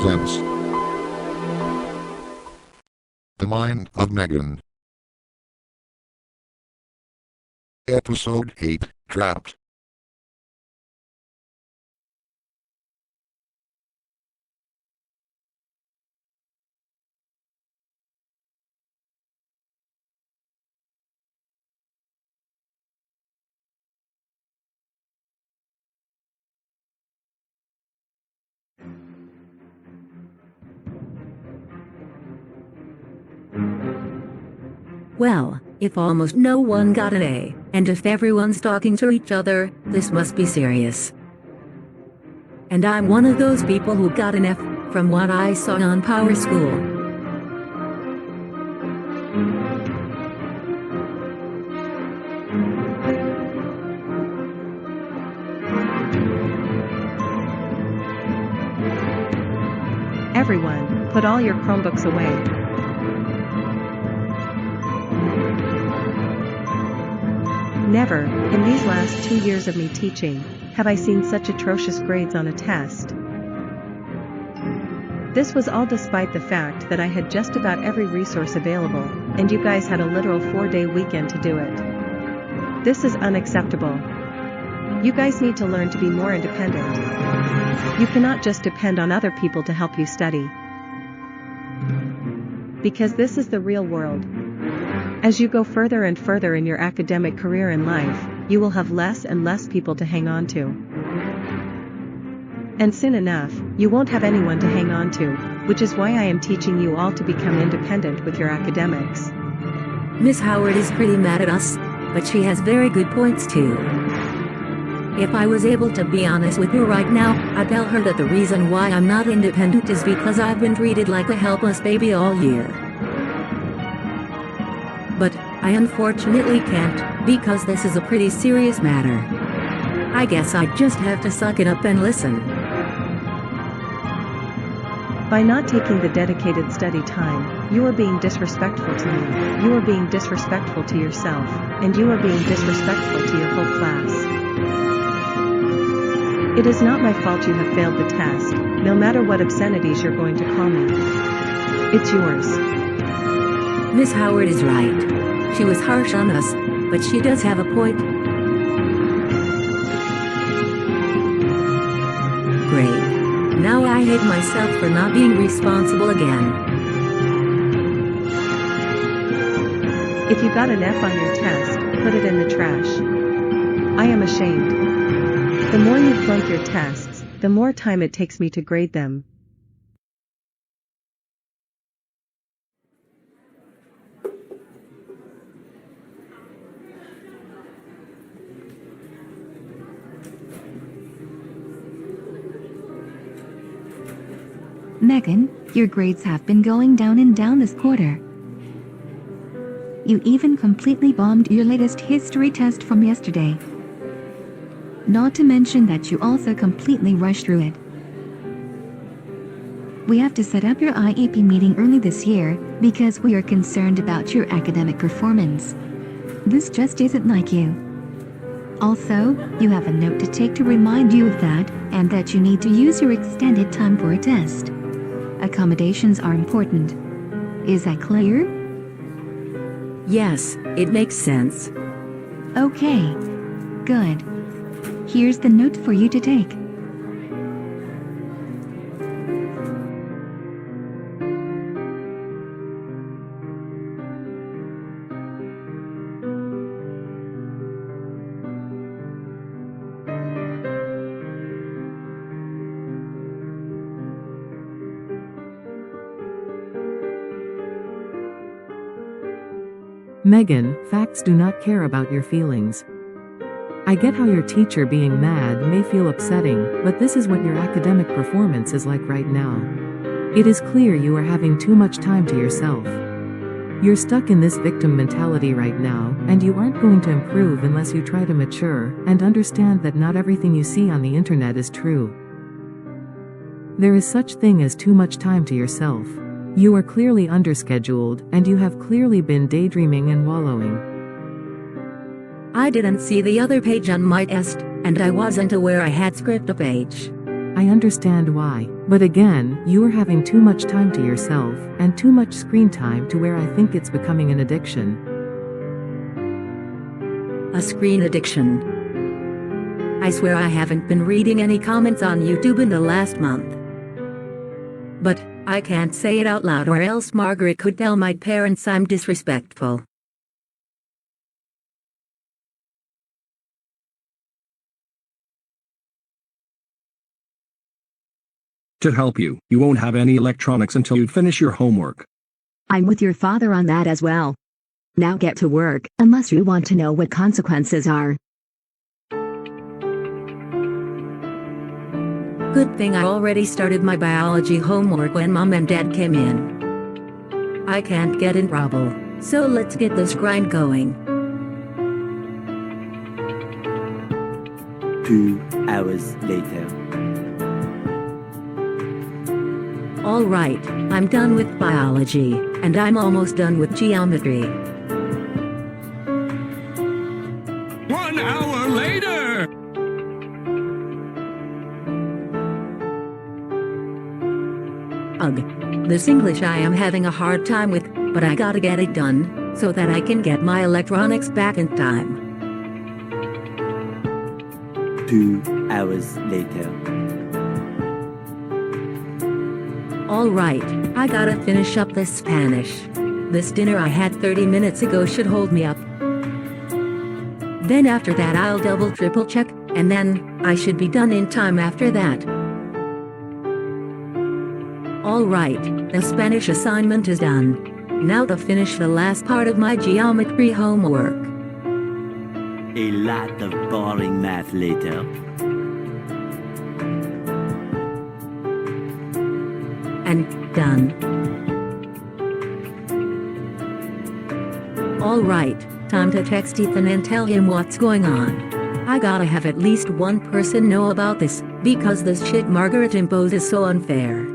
presents The Mind of Megan. Episode 8, Trapped. Well, if almost no one got an A, and if everyone's talking to each other, this must be serious. And I'm one of those people who got an F, from what I saw on Power School. Everyone, put all your Chromebooks away. Never, in these last 2 years of me teaching, have I seen such atrocious grades on a test. This was all despite the fact that I had just about every resource available, and you guys had a literal 4-day weekend to do it. This is unacceptable. You guys need to learn to be more independent. You cannot just depend on other people to help you study. Because this is the real world. As you go further and further in your academic career in life, you will have less and less people to hang on to. And soon enough, you won't have anyone to hang on to, which is why I am teaching you all to become independent with your academics. Miss Howard is pretty mad at us, but she has very good points too. If I was able to be honest with her right now, I'd tell her that the reason why I'm not independent is because I've been treated like a helpless baby all year. But I unfortunately can't, because this is a pretty serious matter. I guess I just have to suck it up and listen. By not taking the dedicated study time, you are being disrespectful to me, you are being disrespectful to yourself, and you are being disrespectful to your whole class. It is not my fault you have failed the test, no matter what obscenities you're going to call me. It's yours. Miss Howard is right. She was harsh on us, but she does have a point. Great. Now I hate myself for not being responsible again. If you got an F on your test, put it in the trash. I am ashamed. The more you flunk your tests, the more time it takes me to grade them. Megan, your grades have been going down and down this quarter. You even completely bombed your latest history test from yesterday. Not to mention that you also completely rushed through it. We have to set up your IEP meeting early this year because we are concerned about your academic performance. This just isn't like you. Also, you have a note to take to remind you of that, and that you need to use your extended time for a test. Accommodations are important. Is that clear? Yes, it makes sense. Okay. Good. Here's the note for you to take. Megan, facts do not care about your feelings. I get how your teacher being mad may feel upsetting, but this is what your academic performance is like right now. It is clear you are having too much time to yourself. You're stuck in this victim mentality right now, and you aren't going to improve unless you try to mature, and understand that not everything you see on the internet is true. There is such thing as too much time to yourself. You are clearly underscheduled, and you have clearly been daydreaming and wallowing. I didn't see the other page on my test, and I wasn't aware I had skipped a page. I understand why. But again, you are having too much time to yourself, and too much screen time to where I think it's becoming an addiction. A screen addiction. I swear I haven't been reading any comments on YouTube in the last month. But I can't say it out loud or else Margaret could tell my parents I'm disrespectful. To help you, you won't have any electronics until you finish your homework. I'm with your father on that as well. Now get to work, unless you want to know what consequences are. Good thing I already started my biology homework when Mom and Dad came in. I can't get in trouble, so let's get this grind going. 2 hours later. Alright, I'm done with biology, and I'm almost done with geometry. 1 hour later! Ugh. This English I am having a hard time with, but I gotta get it done, so that I can get my electronics back in time. 2 hours later. Alright, I gotta finish up this Spanish. This dinner I had 30 minutes ago should hold me up. Then after that I'll double triple check, and then I should be done in time after that. Alright, the Spanish assignment is done. Now to finish the last part of my geometry homework. A lot of boring math later. And done. Alright, time to text Ethan and tell him what's going on. I gotta have at least one person know about this, because this shit Margaret imposes is so unfair.